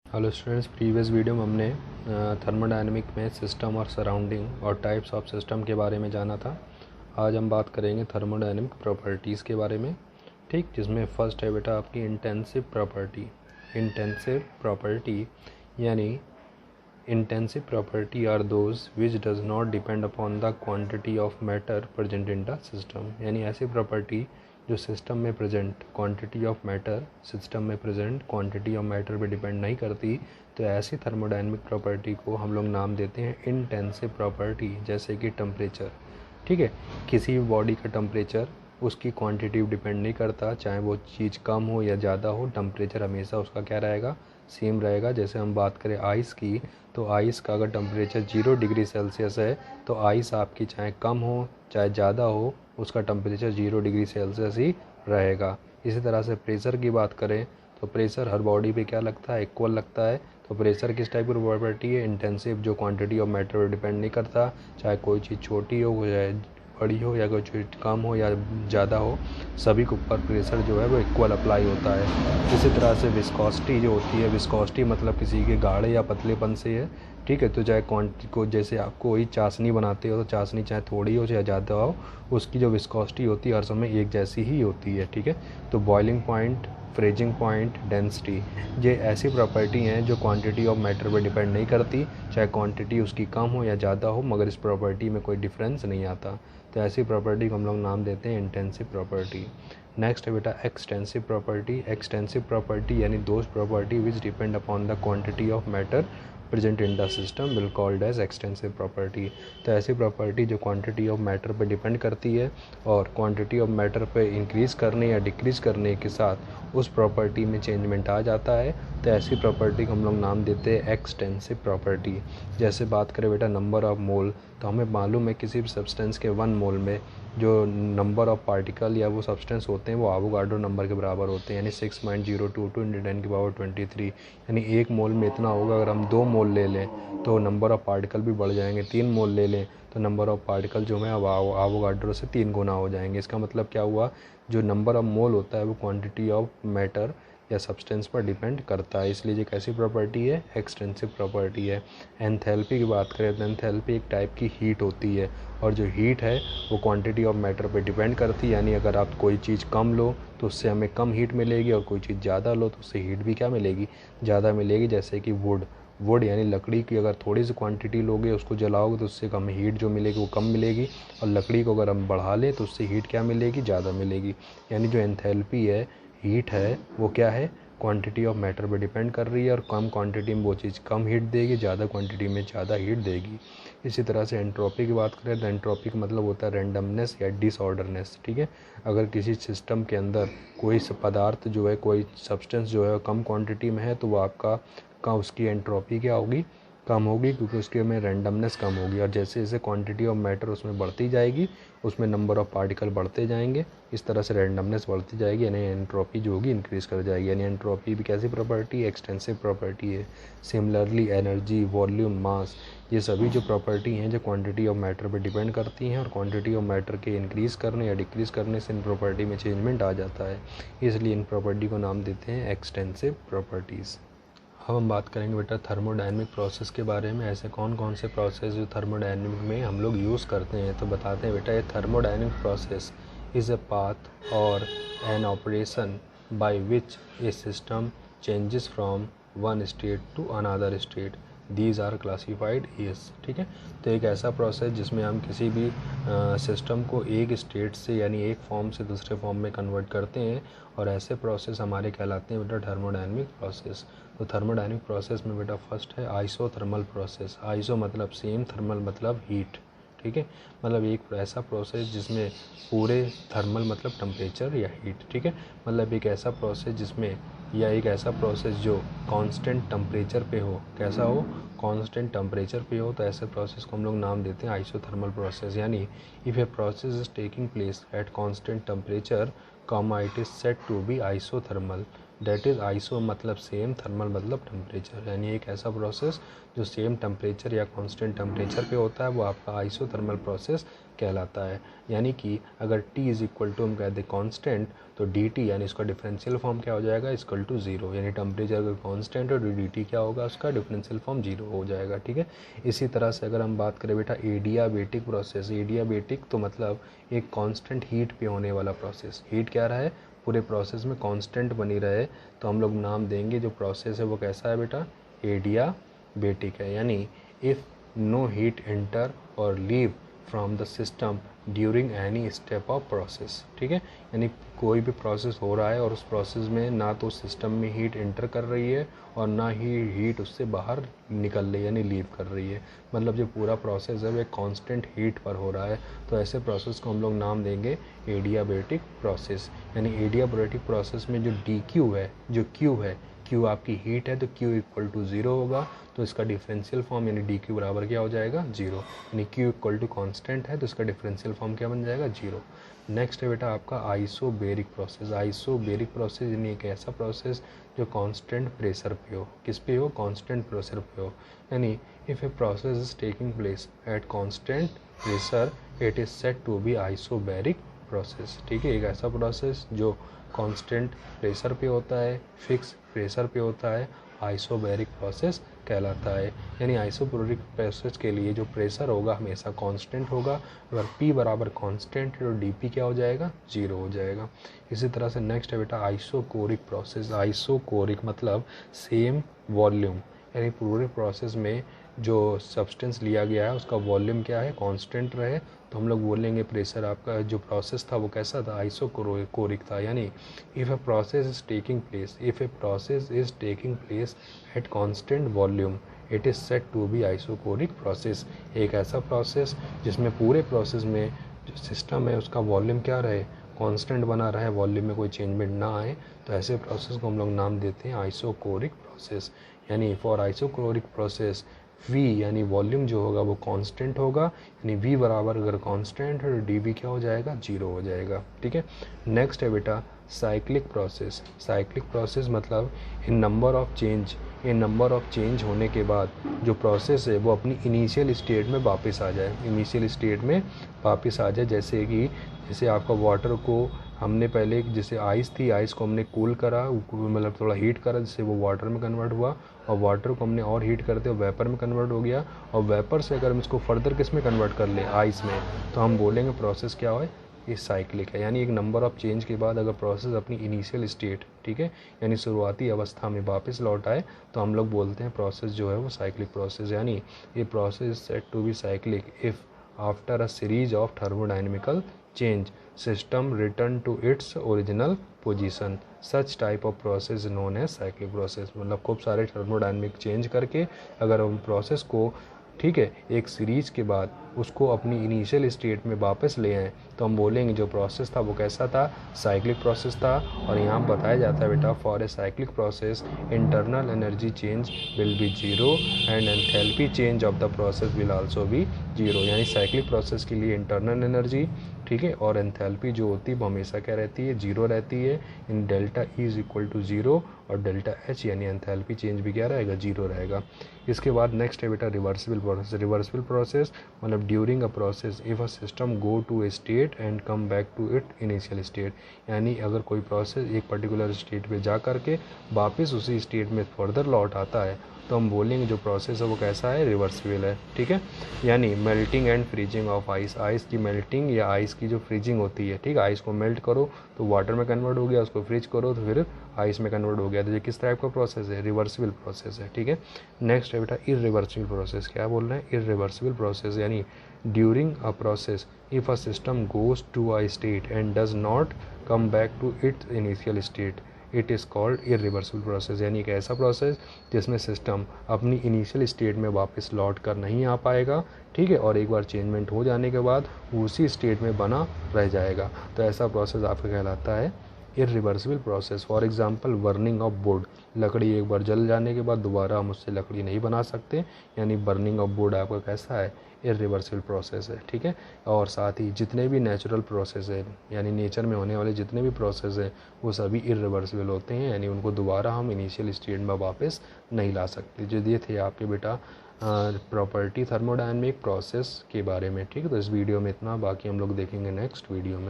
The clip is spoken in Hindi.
हेलो स्टूडेंट्स, प्रीवियस वीडियो में हमने थर्मोडायनेमिक में सिस्टम और सराउंडिंग और टाइप्स ऑफ सिस्टम के बारे में जाना था। आज हम बात करेंगे थर्मोडायनेमिक प्रॉपर्टीज़ के बारे में, ठीक। जिसमें फर्स्ट है बेटा आपकी इंटेंसिव प्रॉपर्टी। इंटेंसिव प्रॉपर्टी यानी intensive property are those which does not depend upon the quantity of matter present in the system. यानी ऐसी प्रॉपर्टी जो सिस्टम में प्रेजेंट क्वांटिटी ऑफ मैटर पे डिपेंड नहीं करती, तो ऐसी थर्मोडायनेमिक प्रॉपर्टी को हम लोग नाम देते हैं इंटेंसिव प्रॉपर्टी। जैसे कि टेम्परेचर, ठीक है। किसी भी बॉडी का टेम्परेचर उसकी क्वांटिटी डिपेंड नहीं करता, चाहे वो चीज़ कम हो या ज़्यादा हो, टेम्परेचर हमेशा उसका क्या रहेगा, सेम रहेगा। जैसे हम बात करें आइस की, तो आइस का अगर टेम्परेचर 0 डिग्री सेल्सियस है तो आइस आपकी चाहे कम हो चाहे ज़्यादा हो, उसका टेम्परेचर 0 डिग्री सेल्सियस ही रहेगा। इसी तरह से प्रेशर की बात करें तो प्रेशर हर बॉडी पे क्या लगता है, इक्वल लगता है। तो प्रेशर किस टाइप की प्रॉपर्टी है, इंटेंसिव, जो क्वांटिटी ऑफ मैटर पर डिपेंड नहीं करता, चाहे कोई चीज़ छोटी हो चाहे बड़ी हो या कोई चीज़ कम हो या ज़्यादा हो, सभी के ऊपर प्रेशर जो है वो इक्वल अप्लाई होता है। इसी तरह से विस्कोसिटी जो होती है, विस्कोसिटी मतलब किसी के गाढ़े या पतलेपन से है, ठीक है। तो चाहे क्वांटिटी को, जैसे आप कोई चाशनी बनाते हो तो चाशनी चाहे थोड़ी हो चाहे ज़्यादा हो, उसकी जो विस्कोसिटी होती है हर समय एक जैसी ही होती है, ठीक है। तो boiling point, freezing point, density, ये ऐसी प्रॉपर्टी हैं जो क्वांटिटी ऑफ मैटर पर डिपेंड नहीं करती, चाहे क्वांटिटी उसकी कम हो या ज़्यादा हो, मगर इस प्रॉपर्टी में कोई डिफरेंस नहीं आता। तो ऐसी प्रॉपर्टी को हम लोग नाम देते हैं इंटेंसिव प्रॉपर्टी। नेक्स्ट है बेटा एक्सटेंसिव प्रॉपर्टी। एक्सटेंसिव प्रॉपर्टी यानी those property which depend upon the quantity of matter present in the system will called as extensive property. तो ऐसी प्रॉपर्टी जो क्वांटिटी ऑफ मैटर पर डिपेंड करती है और क्वांटिटी ऑफ मैटर पे इंक्रीज़ करने या डिक्रीज़ करने के साथ उस प्रॉपर्टी में चेंजमेंट आ जाता है, तो ऐसी प्रॉपर्टी को हम लोग नाम देते हैं एक्सटेंसिव प्रॉपर्टी। जैसे बात करें बेटा नंबर ऑफ मोल, तो हमें मालूम है किसी भी सब्सटेंस के 1 मोल में जो नंबर ऑफ पार्टिकल या वो सब्सटेंस होते हैं वो एवोगाड्रो नंबर के बराबर होते हैं, यानी 6.022 × 10⁻23। यानी 1 मोल में इतना होगा। अगर हम 2 मोल ले लें तो नंबर ऑफ पार्टिकल भी बढ़ जाएंगे, 3 मोल ले लें तो नंबर ऑफ पार्टिकल जो है एवोगाड्रो से 3 गुना हो जाएंगे। इसका मतलब क्या हुआ, जो नंबर ऑफ मोल होता है वो क्वांटिटी ऑफ मैटर या सब्सटेंस पर डिपेंड करता है, इसलिए ये कैसी प्रॉपर्टी है, एक्सटेंसिव प्रॉपर्टी है। एंथैल्पी की बात करें तो एंथैल्पी एक टाइप की हीट होती है, और जो हीट है वो क्वांटिटी ऑफ मैटर पर डिपेंड करती है। यानी अगर आप कोई चीज़ कम लो तो उससे हमें कम हीट मिलेगी, और कोई चीज़ ज़्यादा लो तो उससे हीट भी क्या मिलेगी, ज़्यादा मिलेगी। जैसे कि वुड यानी लकड़ी की अगर थोड़ी सी क्वांटिटी लोगे, उसको जलाओगे तो उससे कम हीट जो मिलेगी वो कम मिलेगी, और लकड़ी को अगर हम बढ़ा लें तो उससे हीट क्या मिलेगी, ज़्यादा मिलेगी। यानी जो एंथैल्पी है, हीट है, वो क्या है, क्वांटिटी ऑफ मैटर पे डिपेंड कर रही है, और कम क्वांटिटी में वो चीज़ कम हीट देगी, ज़्यादा क्वांटिटी में ज़्यादा हीट देगी। इसी तरह से एंट्रोपी की बात करें तो एंट्रोपी का मतलब होता है रैंडमनेस या डिसऑर्डरनेस, ठीक है। अगर किसी सिस्टम के अंदर कोई पदार्थ जो है, कोई सब्सटेंस जो है कम क्वांटिटी में है, तो वो आपका उसकी एंट्रोपी क्या होगी, कम होगी, क्योंकि उसके में रैंडमनेस कम होगी। और जैसे जैसे क्वांटिटी ऑफ मैटर उसमें बढ़ती जाएगी, उसमें नंबर ऑफ पार्टिकल बढ़ते जाएंगे, इस तरह से रैंडमनेस बढ़ती जाएगी, यानी एंट्रोपी जो होगी इंक्रीज़ कर जाएगी। यानी एंट्रोपी भी कैसी प्रॉपर्टी है, एक्सटेंसिव प्रॉपर्टी है। सिमिलरली एनर्जी, वॉल्यूम, मास, ये सभी जो प्रॉपर्टी हैं जो क्वांटिटी ऑफ मैटर पर डिपेंड करती हैं, और क्वांटिटी ऑफ मैटर के इंक्रीज़ करने या डिक्रीज़ करने से इन प्रॉपर्टी में चेंजमेंट आ जाता है, इसलिए इन प्रॉपर्टी को नाम देते हैं एक्सटेंसिव प्रॉपर्टीज़। अब हम बात करेंगे बेटा थर्मोडायनेमिक प्रोसेस के बारे में। ऐसे कौन कौन से प्रोसेस जो थर्मोडायनेमिक में हम लोग यूज़ करते हैं, तो बताते हैं बेटा। ये thermodynamic process is a path or an operation by which a system changes from one state to another state, these are classified as, ठीक है। तो एक ऐसा प्रोसेस जिसमें हम किसी भी सिस्टम को एक स्टेट से यानी एक फॉर्म से दूसरे फॉर्म में कन्वर्ट करते हैं, और ऐसे प्रोसेस हमारे कहलाते हैं बेटा थर्मोडायनेमिक प्रोसेस। तो थर्मोडायनेमिक प्रोसेस में बेटा फर्स्ट है आइसोथर्मल प्रोसेस। आइसो मतलब सेम, थर्मल मतलब हीट, ठीक है। मतलब एक ऐसा प्रोसेस जिसमें पूरे, थर्मल मतलब टेम्परेचर या हीट, ठीक है। मतलब एक ऐसा प्रोसेस जिसमें, या एक ऐसा प्रोसेस जो कांस्टेंट टेम्परेचर पे हो, कैसा हो, कांस्टेंट टेम्परेचर पे हो, तो ऐसे प्रोसेस को हम लोग नाम देते हैं आइसोथर्मल प्रोसेस। यानी if a process is taking place at constant temperature, it is said to be isothermal. That is iso मतलब सेम, थर्मल मतलब टेम्परेचर, यानी एक ऐसा प्रोसेस जो सेम टेम्परेचर या कांस्टेंट टेम्परेचर पे होता है वो आपका आइसोथर्मल प्रोसेस कहलाता है। यानी कि अगर T इज़ इक्वल टू हम कह दें कांस्टेंट, तो dt यानी इसका डिफरेंशियल फॉर्म क्या हो जाएगा, इक्वल टू 0, यानी टेम्परेचर अगर कांस्टेंट है तो dt क्या होगा, उसका डिफरेंशियल फॉर्म 0 हो जाएगा। ठीक है, इसी तरह से अगर हम बात करें बेटा एडियाबेटिक प्रोसेस, एडियाबेटिक तो मतलब एक कांस्टेंट हीट पे होने वाला प्रोसेस, हीट क्या रहा है पूरे प्रोसेस में कांस्टेंट बनी रहे, तो हम लोग नाम देंगे जो प्रोसेस है वो कैसा है बेटा, एडियाबेटिक है। यानी इफ़ नो हीट एंटर और leave from the system during any step of process. ठीक है, यानी कोई भी प्रोसेस हो रहा है और उस प्रोसेस में ना तो सिस्टम में हीट एंटर कर रही है और ना ही हीट उससे बाहर निकल रही है यानी लीव कर रही है, मतलब जो पूरा प्रोसेस है वो एक कांस्टेंट हीट पर हो रहा है, तो ऐसे प्रोसेस को हम लोग नाम देंगे एडियाबेटिक प्रोसेस। यानी एडियाबेटिक प्रोसेस में जो डी क्यू है, जो क्यू है, क्यू आपकी हीट है तो क्यू इक्वल टू 0 होगा, तो इसका डिफरेंशियल फॉर्म यानी डी क्यू बराबर क्या हो जाएगा, 0, यानी क्यू इक्वल टू कॉन्स्टेंट है तो इसका डिफरेंशियल फॉर्म क्या बन जाएगा, 0। नेक्स्ट है बेटा आपका आइसोबेरिक प्रोसेस। आइसोबेरिक प्रोसेस यानी एक ऐसा प्रोसेस जो कांस्टेंट प्रेशर पे हो, किस पे हो, कांस्टेंट प्रेशर पे हो, यानी if a process is taking place at constant pressure it is said to be isobaric process. ठीक है, एक ऐसा प्रोसेस जो कांस्टेंट प्रेशर पे होता है, फिक्स प्रेशर पे होता है, आइसोबेरिक प्रोसेस कहलाता है। यानी आइसोबेरिक प्रोसेस के लिए जो प्रेशर होगा हमेशा कांस्टेंट होगा, अगर P बराबर कांस्टेंट है तो dP क्या हो जाएगा, 0 हो जाएगा। इसी तरह से नेक्स्ट है बेटा आइसोकोरिक प्रोसेस। आइसोकोरिक मतलब सेम वॉल्यूम, यानी पूरे प्रोसेस में जो सब्सटेंस लिया गया है उसका वॉल्यूम क्या है, कांस्टेंट रहे, तो हम लोग बोलेंगे प्रेशर आपका जो प्रोसेस था वो कैसा था, आइसोकोरिक था। यानी if a process is taking place, if a process is taking place at constant volume it is said to be isochoric process. एक ऐसा प्रोसेस जिसमें पूरे प्रोसेस में जो सिस्टम है उसका वॉल्यूम क्या रहे, कांस्टेंट बना रहे, वॉल्यूम में कोई चेंजमेंट ना आए, तो ऐसे प्रोसेस को हम लोग नाम देते हैं आइसोकोरिक प्रोसेस। यानी फॉर आइसोकोरिक प्रोसेस V यानी वॉल्यूम जो होगा वो कांस्टेंट होगा, यानी V बराबर अगर कांस्टेंट है तो dV क्या हो जाएगा, 0 हो जाएगा। ठीक है, नेक्स्ट है बेटा साइक्लिक प्रोसेस। साइक्लिक प्रोसेस मतलब इन नंबर ऑफ चेंज होने के बाद जो प्रोसेस है वो अपनी इनिशियल स्टेट में वापस आ जाए, इनिशियल स्टेट में वापस आ जाए। जैसे आपका वाटर को हमने पहले जैसे आइस थी, आइस को हमने कूल करा, मतलब थोड़ा हीट करा जिससे वो वाटर में कन्वर्ट हुआ, और वाटर को हमने और हीट करते हुए वेपर में कन्वर्ट हो गया, और वेपर से अगर हम इसको फर्दर किस में कन्वर्ट कर ले, आइस में, तो हम बोलेंगे प्रोसेस क्या है, ये साइक्लिक है। यानी एक नंबर ऑफ चेंज के बाद अगर प्रोसेस अपनी इनिशियल स्टेट, ठीक है, यानी शुरुआती अवस्था में वापस लौट आए तो हम लोग बोलते हैं प्रोसेस जो है वो साइक्लिक प्रोसेस। यानी ये process said to be cyclic if after a series of thermodynamical change system return to its original position, such type of process known है साइक्लिक प्रोसेस। मतलब खूब सारे थर्मोडाइनमिक चेंज करके अगर हम प्रोसेस को, ठीक है, एक सीरीज के बाद उसको अपनी इनिशियल स्टेट में वापस ले आए तो हम बोलेंगे जो प्रोसेस था वो कैसा था, साइक्लिक प्रोसेस था। और यहाँ बताया जाता है बेटा for a cyclic process internal energy change will be 0 and enthalpy change of the process will also be 0। यानी साइक्लिक प्रोसेस के लिए इंटरनल एनर्जी, ठीक है, और एंथैल्पी जो होती है वो हमेशा क्या रहती है, 0 रहती है। In delta E is equal to 0 और डेल्टा H यानी एंथैल्पी चेंज भी क्या रहेगा, 0 रहेगा। इसके बाद नेक्स्ट है बेटा रिवर्सिबल प्रोसेस। रिवर्सिबल प्रोसेस मतलब during a process if a system go to a state and come back to it initial state, यानी अगर कोई प्रोसेस एक पर्टिकुलर स्टेट पे जा करके वापस उसी स्टेट में फर्दर लौट आता है तो हम बोलेंगे जो प्रोसेस है वो कैसा है, रिवर्सिबल है। ठीक है, यानी melting and freezing of ice, ice की मेल्टिंग या आइस की जो फ्रीजिंग होती है, ठीक है, आइस को मेल्ट करो तो वाटर में कन्वर्ट हो गया, उसको फ्रीज करो तो फिर आइस में कन्वर्ट हो गया, तो ये किस टाइप का प्रोसेस है, रिवर्सिबल प्रोसेस है। ठीक है, नेक्स्ट है बेटा इरिवर्सिबल प्रोसेस। क्या बोल रहे हैं, इरिवर्सिबल प्रोसेस यानी during a process if a system goes to a state and does not come back to its initial state it is called irreversible process. यानी एक ऐसा प्रोसेस जिसमें सिस्टम अपनी इनिशियल स्टेट में वापस लौट कर नहीं आ पाएगा, ठीक है, और एक बार चेंजमेंट हो जाने के बाद उसी स्टेट में बना रह जाएगा, तो ऐसा प्रोसेस आपका कहलाता है irreversible process, for example burning of would, लकड़ी एक बार जल जाने के बाद दोबारा हम उससे लकड़ी नहीं बना सकते, यानी बर्निंग ऑफ वुड आपका कैसा है, इरिवर्सिबल प्रोसेस है। ठीक है, और साथ ही जितने भी नेचुरल प्रोसेस है, यानी नेचर में होने वाले जितने भी प्रोसेस हैं वो सभी इरिवर्सिबल होते हैं, यानी उनको दोबारा हम इनिशियल स्टेट में वापस नहीं ला सकते। जो ये थे आपके बेटा प्रॉपर्टी थर्मोडायनेमिक प्रोसेस के बारे में। ठीक है, तो इस वीडियो में इतना, बाकी हम लोग देखेंगे नेक्स्ट वीडियो में।